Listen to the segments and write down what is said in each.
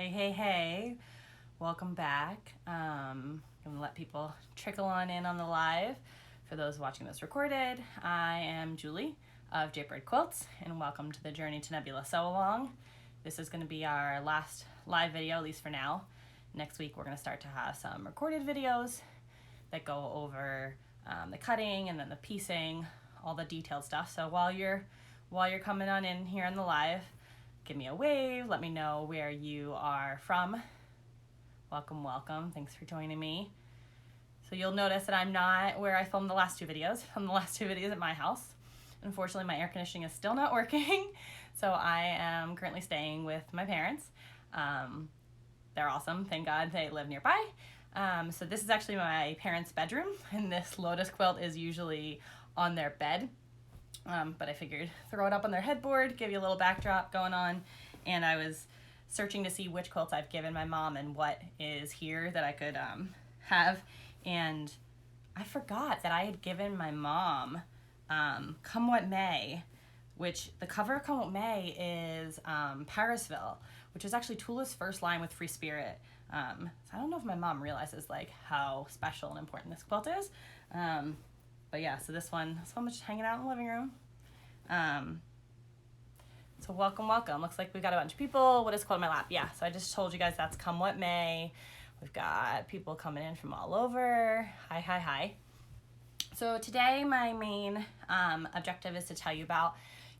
Hey. Welcome back. I'm going to let people trickle on in on the live. For those watching this recorded, I am Julie of Jaybird Quilts, and welcome to the Journey to Nebula Sew Along. This is going to be our last live video, at least for now. Next week, we're going to start to have some recorded videos that go over the cutting and then the piecing, all the detailed stuff. So while you're coming on in here on the live, give me a wave, let me know where you are from. Welcome. Thanks for joining me. So you'll notice that I'm not where I filmed the last two videos. I filmed the last two videos at my house. Unfortunately, my air conditioning is still not working, so I am currently staying with my parents. They're awesome. Thank God they live nearby. So this is actually my parents' bedroom, and this lotus quilt is usually on their bed. But I figured throw it up on their headboard, give you a little backdrop going on. And I was searching to see which quilts I've given my mom and what is here that I could have. And I forgot that I had given my mom Come What May, which the cover of Come What May is Parisville, which is actually Tula's first line with Free Spirit. So I don't know if my mom realizes like how special and important this quilt is. But yeah, so this one was just hanging out in the living room. So welcome. Looks like we've got a bunch of people. What is quilt in my lap? Yeah, so I just told you guys that's Come What May. We've got people coming in from all over. Hi. So today my main objective is to tell you about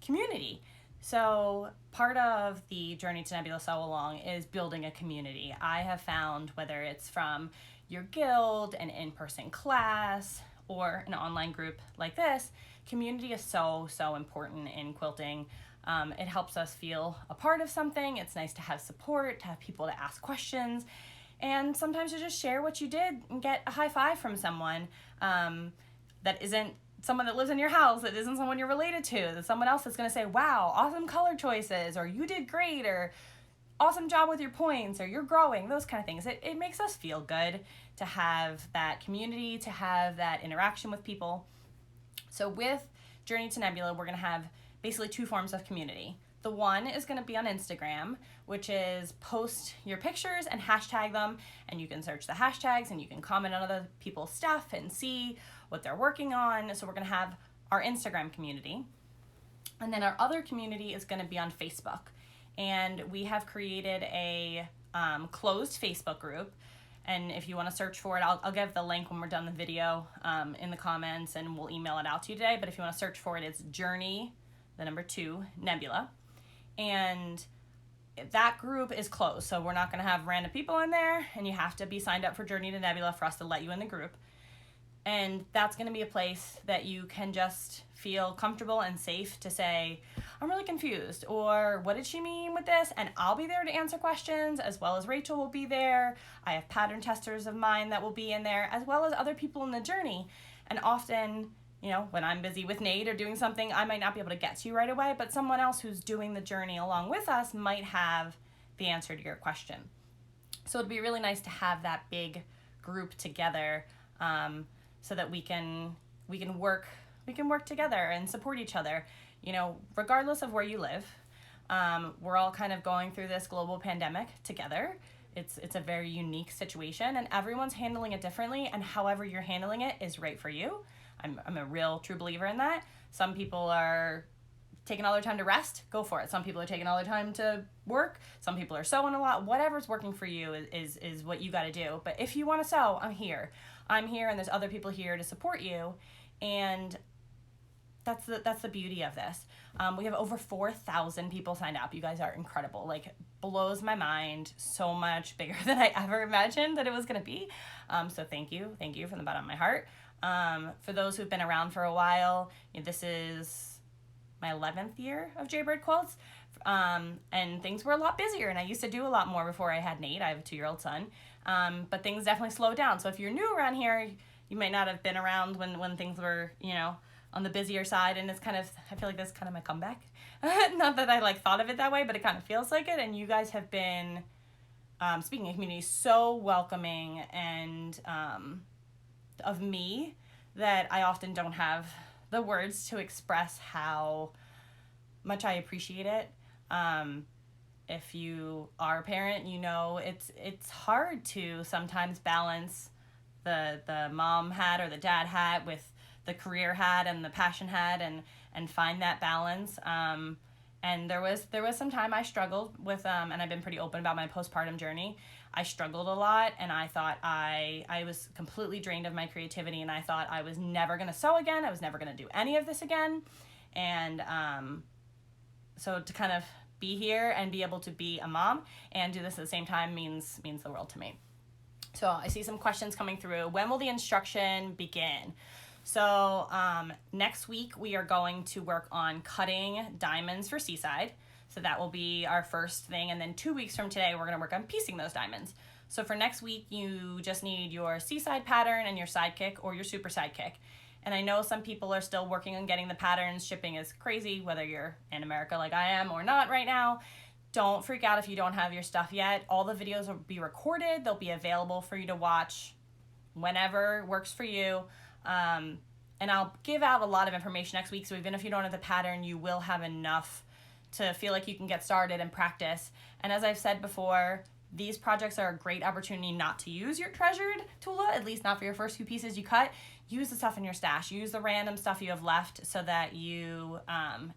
community. So part of the Journey to Nebula Sew Along is building a community. I have found whether it's from your guild, an in-person class, or an online group like this, community is so important in quilting. It helps us feel a part of something. It's nice to have support, to have people to ask questions, and sometimes to just share what you did and get a high five from someone that isn't someone that lives in your house, that isn't someone you're related to, that someone else is going to say, wow, awesome color choices, or you did great, or awesome job with your points, or you're growing, those kind of things. It makes us feel good to have that community, to have that interaction with people. So with Journey to Nebula, we're going to have basically two forms of community. The one is going to be on Instagram, which is post your pictures and hashtag them, and you can search the hashtags and you can comment on other people's stuff and see what they're working on. So we're going to have our Instagram community. And then our other community is going to be on Facebook. And we have created a closed Facebook group. And if you want to search for it, I'll give the link when we're done the video in the comments, and we'll email it out to you today. But if you want to search for it, it's Journey, the number 2, Nebula. And that group is closed, so we're not going to have random people in there, and you have to be signed up for Journey to Nebula for us to let you in the group. And that's going to be a place that you can just feel comfortable and safe to say, I'm really confused, or what did she mean with this? And I'll be there to answer questions, as well as Rachel will be there. I have pattern testers of mine that will be in there, as well as other people in the journey. And often, when I'm busy with Nate or doing something, I might not be able to get to you right away, but someone else who's doing the journey along with us might have the answer to your question. So it'd be really nice to have that big group together, so that we can work together and support each other. Regardless of where you live, we're all kind of going through this global pandemic together. It's a very unique situation, and everyone's handling it differently, and however you're handling it is right for you. I'm a real true believer in that. Some people are taking all their time to rest, go for it. Some people are taking all their time to work. Some people are sewing a lot. Whatever's working for you is what you got to do. But if you want to sew, I'm here, and there's other people here to support you, and that's the beauty of this. We have over 4,000 people signed up. You guys are incredible. Like, blows my mind. So much bigger than I ever imagined that it was going to be. So thank you from the bottom of my heart. For those who've been around for a while, this is my 11th year of Jaybird Quilts, and things were a lot busier, and I used to do a lot more before I had Nate. I have a 2-year-old son, but things definitely slowed down. So if you're new around here, you might not have been around when things were, on the busier side, and it's kind of, I feel like this is kind of my comeback. Not that I thought of it that way, but it kind of feels like it, and you guys have been, speaking of community, so welcoming and of me that I often don't have the words to express how much I appreciate it. if you are a parent, you know it's hard to sometimes balance the mom hat or the dad hat with the career hat and the passion hat, and find that balance. And there was some time I struggled with, and I've been pretty open about my postpartum journey. I struggled a lot, and I thought I was completely drained of my creativity, and I thought I was never going to sew again. I was never going to do any of this again. And so to kind of be here and be able to be a mom and do this at the same time means the world to me. So I see some questions coming through. When will the instruction begin? So next week we are going to work on cutting diamonds for Seaside. So that will be our first thing. And then 2 weeks from today, we're going to work on piecing those diamonds. So for next week, you just need your Seaside pattern and your sidekick or your super sidekick. And I know some people are still working on getting the patterns. Shipping is crazy, whether you're in America like I am or not right now. Don't freak out if you don't have your stuff yet. All the videos will be recorded. They'll be available for you to watch whenever works for you. And I'll give out a lot of information next week. So even if you don't have the pattern, you will have enough to feel like you can get started and practice. And as I've said before, these projects are a great opportunity not to use your treasured Tula, at least not for your first few pieces you cut. Use the stuff in your stash. Use the random stuff you have left so that you,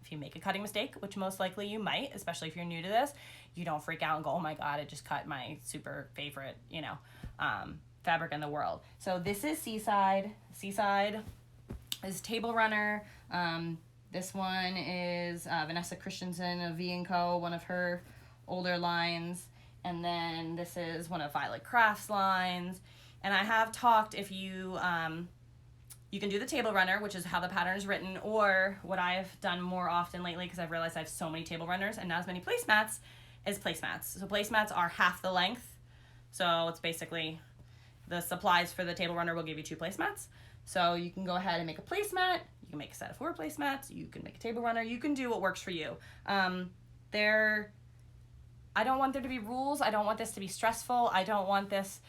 if you make a cutting mistake, which most likely you might, especially if you're new to this, you don't freak out and go, oh my God, I just cut my super favorite, fabric in the world. So this is Seaside. Seaside is Table Runner. This one is Vanessa Christensen of V&Co, one of her older lines. And then this is one of Violet Crafts' lines. And I have talked, if you, you can do the table runner, which is how the pattern is written, or what I've done more often lately, because I've realized I have so many table runners and not as many placemats, is placemats. So placemats are half the length. So it's basically the supplies for the table runner will give you 2 placemats. So you can go ahead and make a placemat. You can make a set of 4 placemats. You can make a table runner. You can do what works for you. I don't want there to be rules. I don't want this to be stressful. I don't want this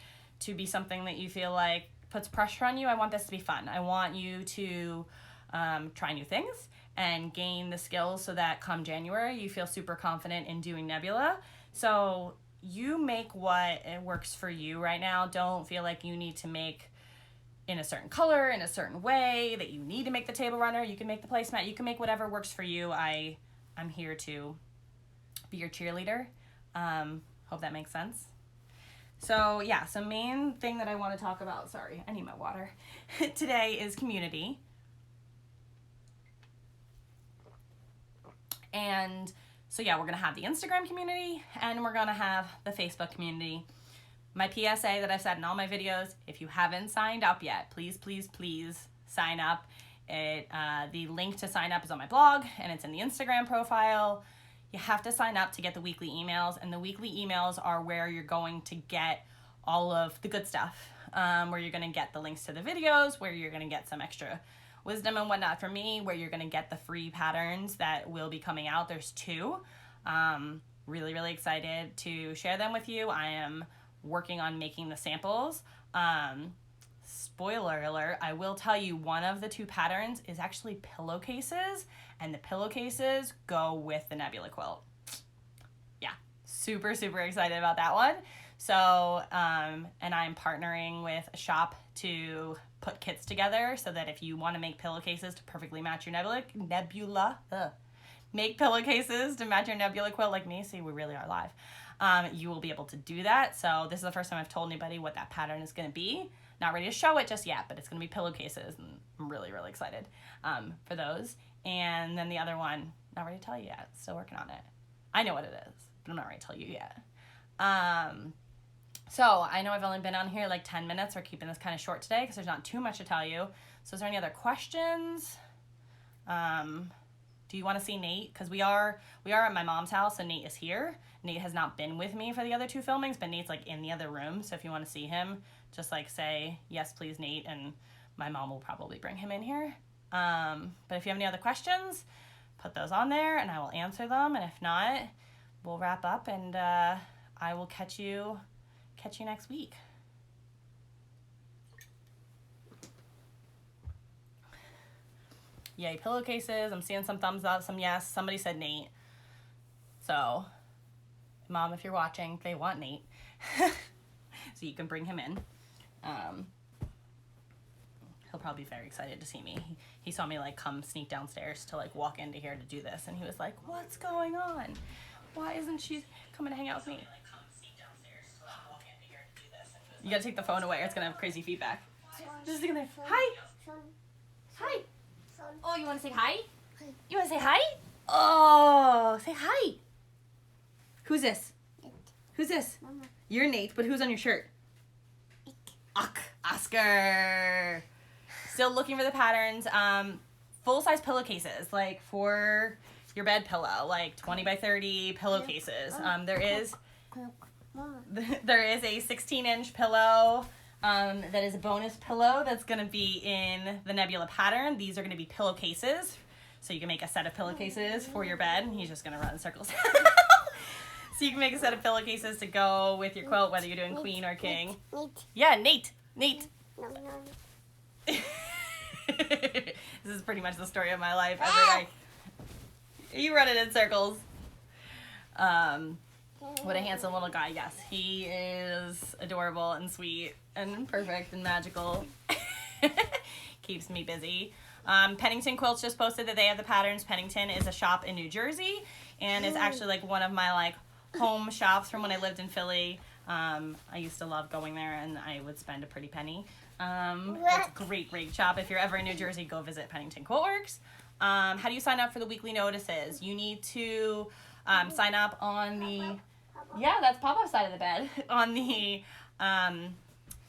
to be something that you feel like puts pressure on you. I want this to be fun. I want you to try new things and gain the skills so that come January, you feel super confident in doing Nebula. So you make what works for you right now. Don't feel like you need to make in a certain color, in a certain way, that you need to make the table runner. You can make the placemat. You can make whatever works for you. I'm here to be your cheerleader. Hope that makes sense. So yeah, so main thing that I want to talk about, sorry, I need my water, today is community. And so yeah, we're going to have the Instagram community and we're going to have the Facebook community. My PSA that I've said in all my videos, if you haven't signed up yet, please, please, please sign up. The link to sign up is on my blog and it's in the Instagram profile. You have to sign up to get the weekly emails, and the weekly emails are where you're going to get all of the good stuff, where you're going to get the links to the videos, where you're going to get some extra wisdom and whatnot from me, where you're going to get the free patterns that will be coming out. There's 2. Really, really excited to share them with you. I am working on making the samples. Spoiler alert, I will tell you one of the 2 patterns is actually pillowcases, and the pillowcases go with the Nebula quilt. Yeah, super, super excited about that one. So, and I'm partnering with a shop to put kits together so that if you want to make pillowcases to perfectly match your Nebula, make pillowcases to match your Nebula quilt like me, see, we really are live. You will be able to do that. So this is the first time I've told anybody what that pattern is going to be. Not ready to show it just yet, but it's going to be pillowcases, and I'm really, really excited for those. And then the other one, not ready to tell you yet. Still working on it. I know what it is, but I'm not ready to tell you yet. So I know I've only been on here like 10 minutes. We're keeping this kind of short today because there's not too much to tell you. So is there any other questions? Do you want to see Nate? Because we are at my mom's house, and Nate is here. Nate has not been with me for the other 2 filmings, but Nate's like in the other room. So if you want to see him, just like say, yes, please, Nate, and my mom will probably bring him in here. But if you have any other questions, put those on there and I will answer them. And if not, we'll wrap up, and I will catch you next week. Yay, pillowcases. I'm seeing some thumbs up, some yes. Somebody said Nate. So Mom, if you're watching, they want Nate. So you can bring him in. He'll probably be very excited to see me. He saw me like come sneak downstairs to like walk into here to do this, and he was like, what's going on? Why isn't she coming to hang out with me? You gotta take the phone away or it's gonna have crazy feedback. Just sitting there. Hi. Hi. Oh, you wanna say hi? You wanna say hi? Oh, say hi. Who's this? Who's this? Mama. You're Nate, but who's on your shirt? Oscar. Still looking for the patterns. Full-size pillowcases, like for your bed pillow, like 20 by 30 pillowcases. There is a 16-inch pillow that is a bonus pillow that's going to be in the Nebula pattern. These are going to be pillowcases, so you can make a set of pillowcases for your bed. He's just going to run in circles. So you can make a set of pillowcases to go with your quilt, whether you're doing queen or king. Nate. Yeah, Nate. No. This is pretty much the story of my life every day. You run it in circles. What a handsome little guy. Yes, he is adorable and sweet and perfect and magical. Keeps me busy. Pennington Quilts just posted that they have the patterns. Pennington is a shop in New Jersey and is actually like one of my like home shops from when I lived in Philly. I used to love going there and I would spend a pretty penny. It's a great shop. If you're ever in New Jersey, go visit Pennington Quiltworks. How do you sign up for the weekly notices? You need to sign up on the, yeah, that's Pop-Up's side of the bed, on the,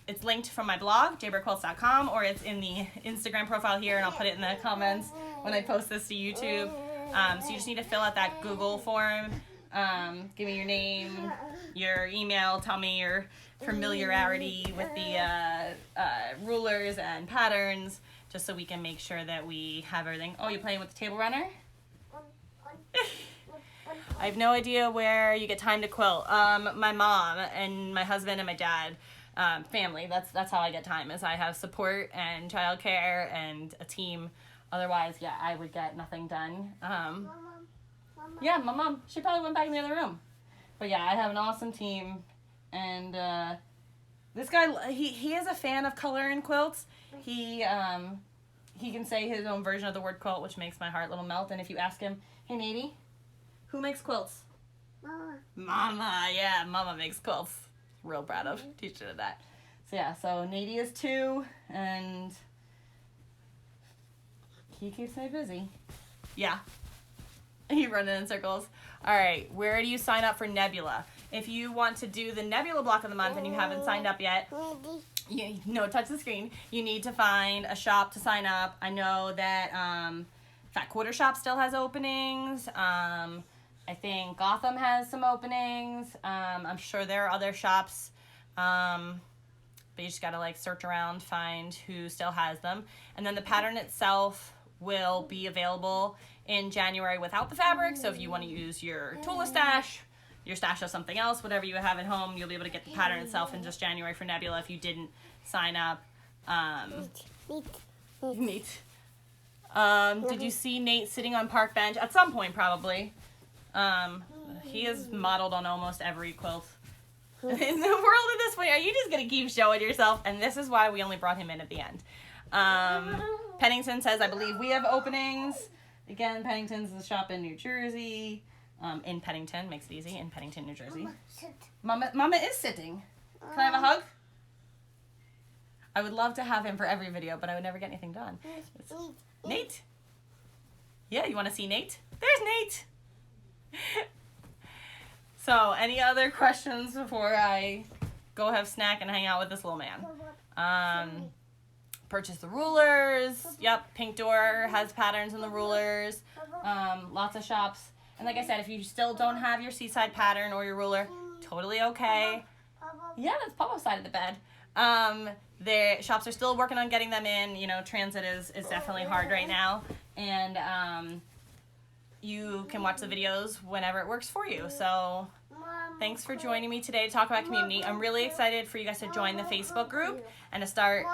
it's linked from my blog, jayberquilts.com, or it's in the Instagram profile here, and I'll put it in the comments when I post this to YouTube. So you just need to fill out that Google form. Give me your name, your email, tell me your familiarity with the rulers and patterns, just so we can make sure that we have everything. Oh, you playing with the table runner? I have no idea where you get time to quilt. My mom and my husband and my dad, family, that's how I get time, is I have support and childcare and a team. Otherwise, yeah, I would get nothing done. Yeah, my mom, she probably went back in the other room. But yeah, I have an awesome team. And this guy, he is a fan of color in quilts. He can say his own version of the word quilt, which makes my heart a little melt. And if you ask him, hey, Nady, who makes quilts? Mama. Mama, yeah, Mama makes quilts. Real proud of teaching her that. So yeah, so Nady is 2, and he keeps me busy. Yeah. You running in circles. All right, where do you sign up for Nebula? If you want to do the Nebula block of the month and you haven't signed up yet, touch the screen. You need to find a shop to sign up. I know that Fat Quarter Shop still has openings. I think Gotham has some openings. I'm sure there are other shops, but you just gotta like search around, find who still has them. And then the pattern itself will be available in January without the fabric. So if you want to use your Tula stash, your stash of something else, whatever you have at home, you'll be able to get the pattern itself in just January for Nebula if you didn't sign up. Neat. Did you see Nate sitting on park bench? At some point, probably. He is modeled on almost every quilt in the world at this point. Are you just going to keep showing yourself? And this is why we only brought him in at the end. Pennington says, I believe we have openings. Again, Pennington's a shop in New Jersey. In Pennington, makes it easy, in Pennington, New Jersey. Mama is sitting. Can I have a hug? I would love to have him for every video, but I would never get anything done. Nate? Yeah, you want to see Nate? There's Nate! So, any other questions before I go have snack and hang out with this little man? Purchase the rulers. Yep, Pink Door has patterns in the rulers. Lots of shops. And like I said, if you still don't have your Seaside pattern or your ruler, totally okay. Yeah, that's Papa's side of the bed. The shops are still working on getting them in. You know, transit is definitely hard right now. And you can watch the videos whenever it works for you. So thanks for joining me today to talk about community. I'm really excited for you guys to join the Facebook group and to start,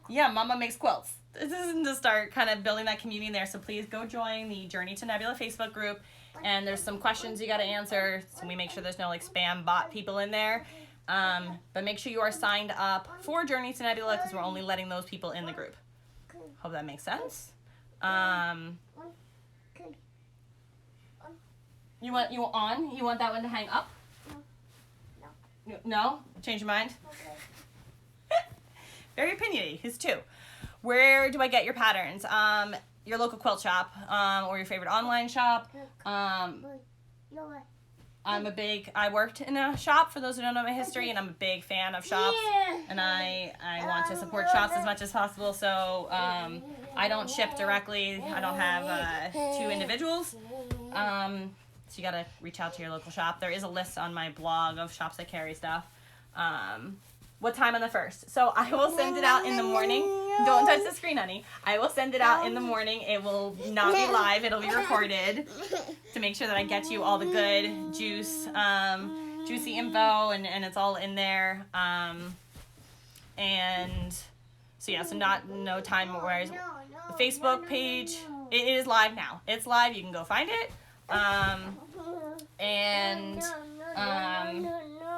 yeah, Mama Makes Quilts. This is to start kind of building that community in there. So please go join the Journey to Nebula Facebook group and there's some questions you got to answer, so we make sure there's no like spam bot people in there. But make sure you are signed up for Journey to Nebula because we're only letting those people in the group. Hope that makes sense. You want that one to hang up? No? Change your mind? Very opinionated. His too. Where do I get your patterns? Your local quilt shop, or your favorite online shop. I worked in a shop, for those who don't know my history, and I'm a big fan of shops, and I want to support shops as much as possible, so I don't ship directly. I don't have 2 individuals, so you gotta reach out to your local shop. There is a list on my blog of shops that carry stuff. What time on the 1st? So I will send it out in the morning. Don't touch the screen, honey. I will send it out in the morning. It will not be live. It'll be recorded to make sure that I get you all the good juicy info, and it's all in there. And so yeah, so no time. Whereas the Facebook page, it is live now. It's live. You can go find it.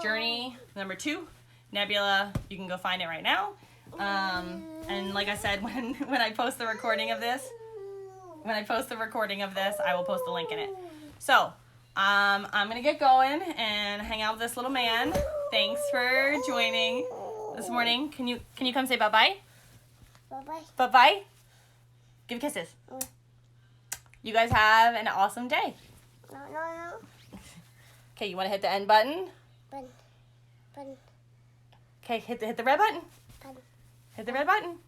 Journey number 2. Nebula, you can go find it right now. And like I said, when I post the recording of this, I will post the link in it. So, I'm gonna get going and hang out with this little man. Thanks for joining this morning. Can you come say bye-bye? Bye-bye. Bye-bye? Give kisses. You guys have an awesome day. No. Okay, you wanna hit the end button? Button. Okay, hit the red button. Button. Hit the red button.